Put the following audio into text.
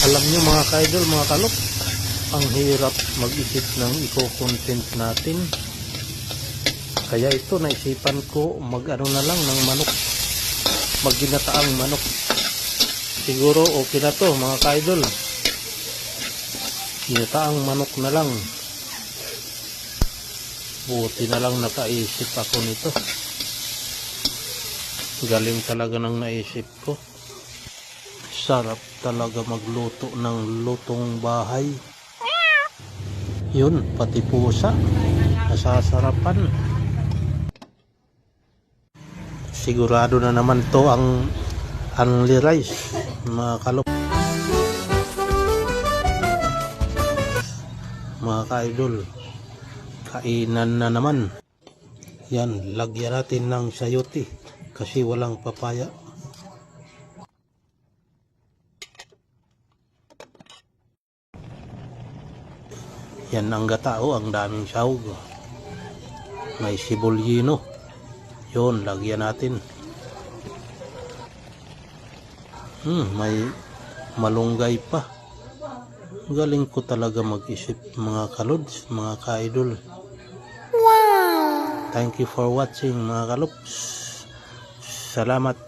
Alam nyo mga ka-idol, mga kalok, ang hirap mag-isip ng i-content natin. Kaya ito, naisipan ko mag-ano na lang ng manok, magginataang manok. Siguro okay na to mga ka-idol. Ginataang manok na lang. Buti na lang nakaisip ako nito. Galing talaga ng naisip ko. Sarap talaga magluto ng lutong bahay. Yun, pati pusa nasasarapan. Sigurado na naman to ang only rice mga kalok. Mga ka-idol, kainan na naman. Yan, lagyan natin ng sayote kasi walang papaya. Yan ang gatao, ang daming sahog. May sibulyino. Yun, lagyan natin. May malunggay pa. Galing ko talaga mag-isip mga kalods, mga ka-idol. Wow! Thank you for watching mga kalods. Salamat.